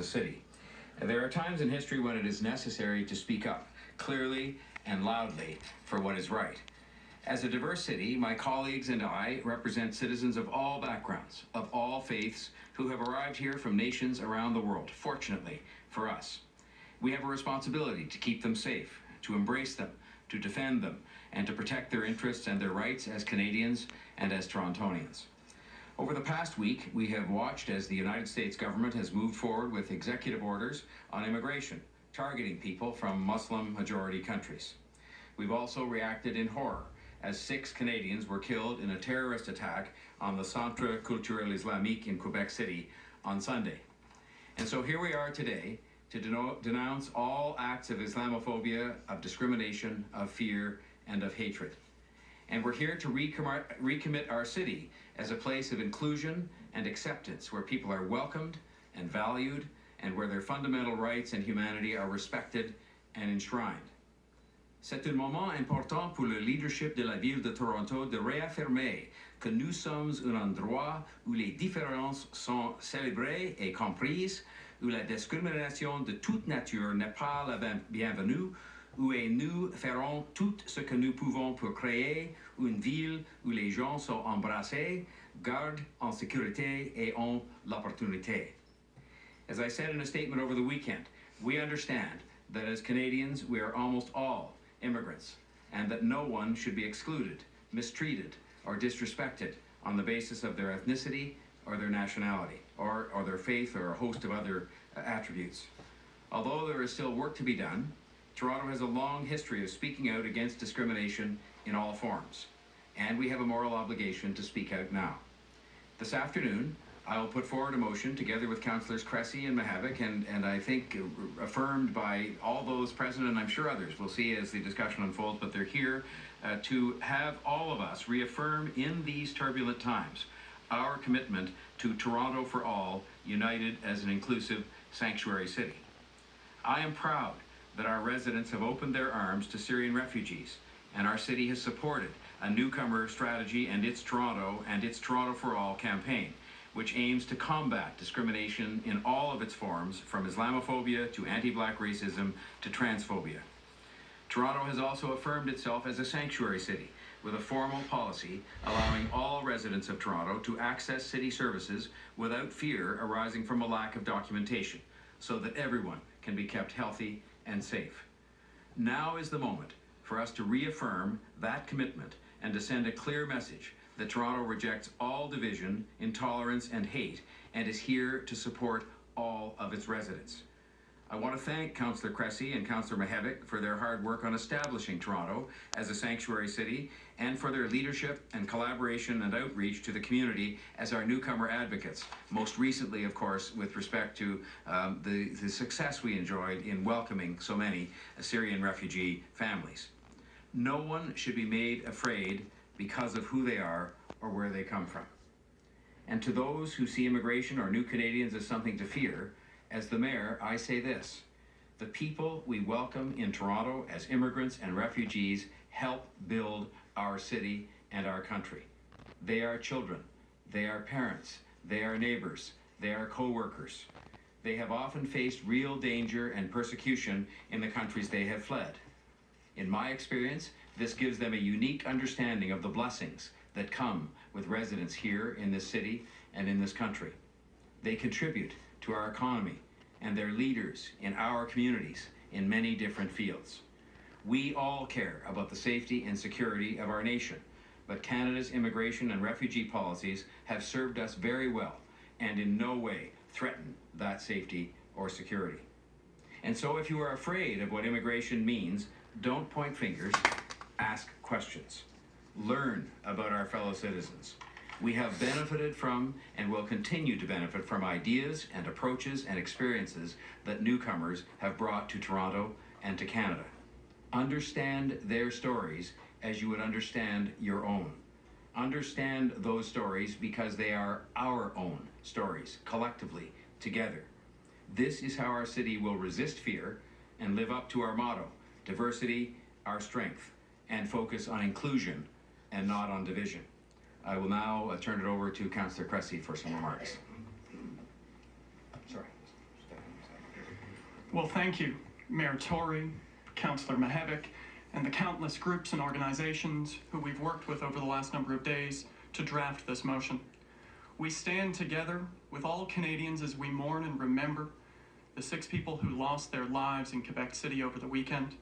city. There are times in history when it is necessary to speak up clearly and loudly for what is right. As a diverse city, my colleagues and I represent citizens of all backgrounds, of all faiths, who have arrived here from nations around the world, fortunately for us. We have a responsibility to keep them safe, to embrace them, to defend them, and to protect their interests and their rights as Canadians and as Torontonians. Over the past week, we have watched as the United States government has moved forward with executive orders on immigration, targeting people from Muslim-majority countries. We've also reacted in horror as 6 Canadians were killed in a terrorist attack on the Centre Culturel Islamique in Quebec City on Sunday. And so here we are today to denounce all acts of Islamophobia, of discrimination, of fear, and of hatred. And we're here to recommit our city as a place of inclusion and acceptance, where people are welcomed and valued, and where their fundamental rights and humanity are respected and enshrined. C'est un moment important pour le leadership de la ville de Toronto de réaffirmer que nous sommes un endroit où les différences sont célébrées et comprises, où la discrimination de toute nature n'est pas la bienvenue, où nous ferons tout ce que nous pouvons pour créer une ville où les gens sont embrassés, gardent en sécurité et ont l'opportunité. As I said in a statement over the weekend, we understand that as Canadians, we are almost all immigrants, and that no one should be excluded, mistreated, or disrespected on the basis of their ethnicity or their nationality, or their faith, or a host of other attributes. Although there is still work to be done, Toronto has a long history of speaking out against discrimination in all forms, and we have a moral obligation to speak out now. This afternoon, I will put forward a motion together with Councillors Cressy and Mihevc, and I think affirmed by all those present, and I'm sure others. We'll see as the discussion unfolds, but they're here to have all of us reaffirm in these turbulent times our commitment to Toronto for all, united as an inclusive sanctuary city. I am proud that our residents have opened their arms to Syrian refugees, and our city has supported a newcomer strategy and its Toronto for All campaign, which aims to combat discrimination in all of its forms, from Islamophobia to anti-black racism to transphobia. Toronto has also affirmed itself as a sanctuary city, with a formal policy allowing all residents of Toronto to access city services without fear arising from a lack of documentation, so that everyone can be kept healthy and safe. Now is the moment for us to reaffirm that commitment and to send a clear message that Toronto rejects all division, intolerance, and hate, and is here to support all of its residents. I want to thank Councillor Cressy and Councillor Mihevc for their hard work on establishing Toronto as a sanctuary city, and for their leadership and collaboration and outreach to the community as our newcomer advocates, most recently, of course, with respect to the success we enjoyed in welcoming so many Syrian refugee families. No one should be made afraid because of who they are or where they come from. And to those who see immigration or new Canadians as something to fear, as the mayor, I say this: the people we welcome in Toronto as immigrants and refugees help build our city and our country. They are children, they are parents, they are neighbors, they are co-workers. They have often faced real danger and persecution in the countries they have fled. In my experience, this gives them a unique understanding of the blessings that come with residence here in this city and in this country. They contribute to our economy, and they're leaders in our communities in many different fields. We all care about the safety and security of our nation, but Canada's immigration and refugee policies have served us very well and in no way threaten that safety or security. And so if you are afraid of what immigration means, don't point fingers, ask questions. Learn about our fellow citizens. We have benefited from and will continue to benefit from ideas and approaches and experiences that newcomers have brought to Toronto and to Canada. Understand their stories as you would understand your own. Understand those stories because they are our own stories, collectively, together. This is how our city will resist fear and live up to our motto: diversity, our strength, and focus on inclusion and not on division. I will now turn it over to Councillor Cressy for some remarks. Sorry. Well, thank you, Mayor Tory, Councillor Mihevc, and the countless groups and organizations who we've worked with over the last number of days to draft this motion. We stand together with all Canadians as we mourn and remember the 6 people who lost their lives in Quebec City over the weekend.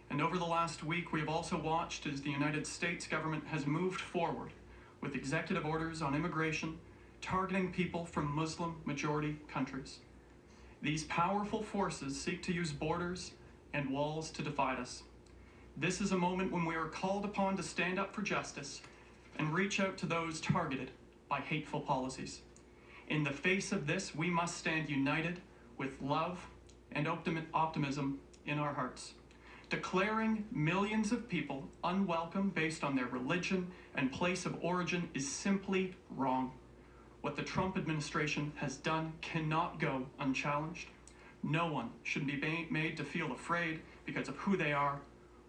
And over the last week, we have also watched as the United States government has moved forward with executive orders on immigration targeting people from Muslim-majority countries. These powerful forces seek to use borders and walls to divide us. This is a moment when we are called upon to stand up for justice and reach out to those targeted by hateful policies. In the face of this, we must stand united with love and optimism in our hearts. Declaring millions of people unwelcome based on their religion and place of origin is simply wrong. What the Trump administration has done cannot go unchallenged. No one should be made to feel afraid because of who they are,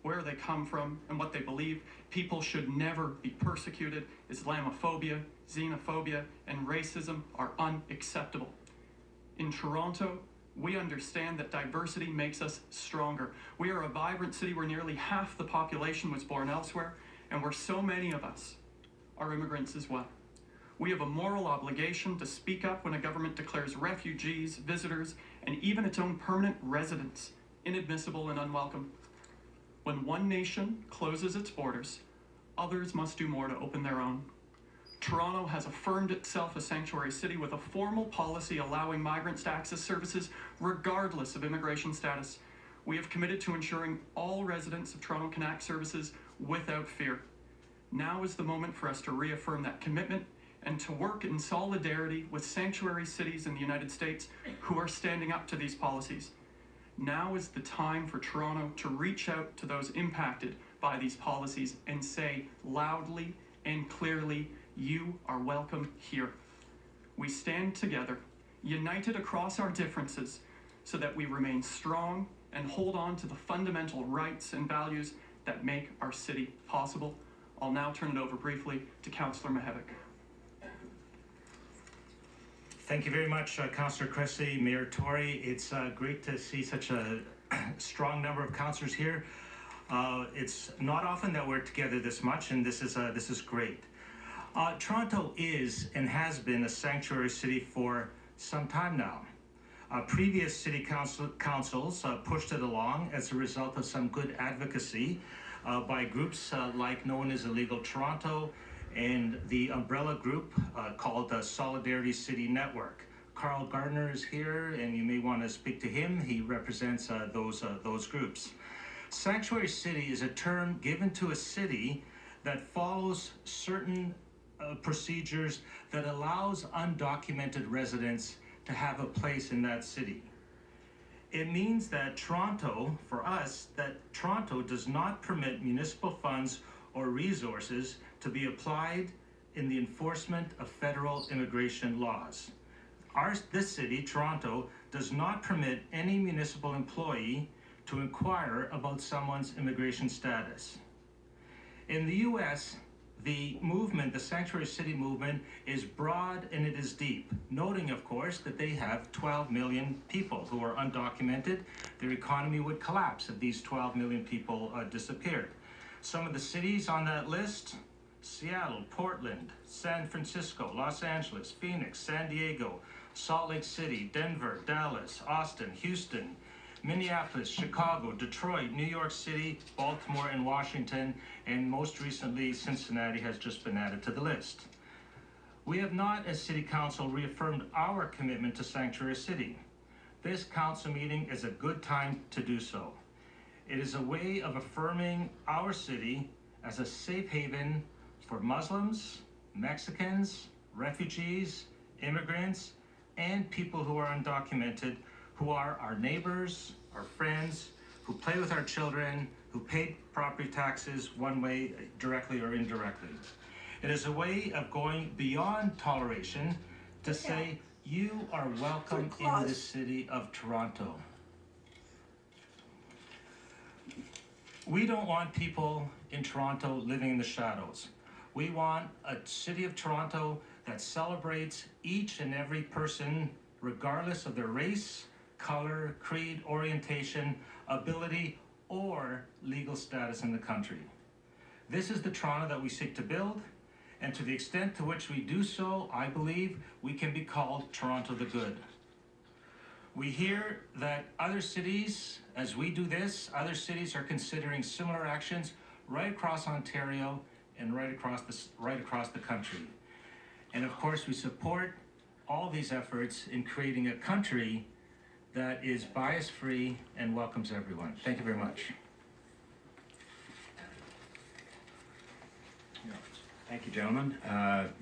where they come from, and what they believe. People should never be persecuted. Islamophobia, xenophobia, and racism are unacceptable. In Toronto, we understand that diversity makes us stronger. We are a vibrant city where nearly half the population was born elsewhere, and where so many of us are immigrants as well. We have a moral obligation to speak up when a government declares refugees, visitors, and even its own permanent residents inadmissible and unwelcome. When one nation closes its borders, others must do more to open their own. Toronto has affirmed itself a sanctuary city with a formal policy allowing migrants to access services regardless of immigration status. We have committed to ensuring all residents of Toronto can access services without fear. Now is the moment for us to reaffirm that commitment and to work in solidarity with sanctuary cities in the United States who are standing up to these policies. Now is the time for Toronto to reach out to those impacted by these policies and say loudly and clearly, you are welcome here. We stand together, united across our differences, so that we remain strong and hold on to the fundamental rights and values that make our city possible. I'll now turn it over briefly to Councillor Mihevc. Thank you very much, Councillor Cressy, Mayor Tory. It's great to see such a strong number of councillors here. It's not often that we're together this much, and this is great. Toronto is and has been a sanctuary city for some time now. Previous city councils pushed it along as a result of some good advocacy by groups like known as Illegal Toronto and the umbrella group called the Solidarity City Network. Carl Gardner is here, and you may want to speak to him. He represents those groups. Sanctuary city is a term given to a city that follows certain procedures that allows undocumented residents to have a place in that city. It means that Toronto, for us, that Toronto does not permit municipal funds or resources to be applied in the enforcement of federal immigration laws. This city, Toronto, does not permit any municipal employee to inquire about someone's immigration status. In the US, the movement, the sanctuary city movement, is broad and it is deep, noting, of course, that they have 12 million people who are undocumented. Their economy would collapse if these 12 million people disappeared. Some of the cities on that list: Seattle, Portland, San Francisco, Los Angeles, Phoenix, San Diego, Salt Lake City, Denver, Dallas, Austin, Houston, Minneapolis, Chicago, Detroit, New York City, Baltimore, and Washington, and most recently, Cincinnati has just been added to the list. We have not, as City Council, reaffirmed our commitment to Sanctuary City. This council meeting is a good time to do so. It is a way of affirming our city as a safe haven for Muslims, Mexicans, refugees, immigrants, and people who are undocumented, who are our neighbors, our friends, who play with our children, who pay property taxes one way, directly or indirectly. It is a way of going beyond toleration to say, you are welcome in the city of Toronto. We don't want people in Toronto living in the shadows. We want a city of Toronto that celebrates each and every person, regardless of their race, color, creed, orientation, ability, or legal status in the country. This is the Toronto that we seek to build, and to the extent to which we do so, I believe we can be called Toronto the Good. We hear that other cities, as we do this, other cities are considering similar actions right across Ontario and right across the country. And of course, we support all these efforts in creating a country that is bias-free and welcomes everyone. Thank you very much. Thank you, gentlemen.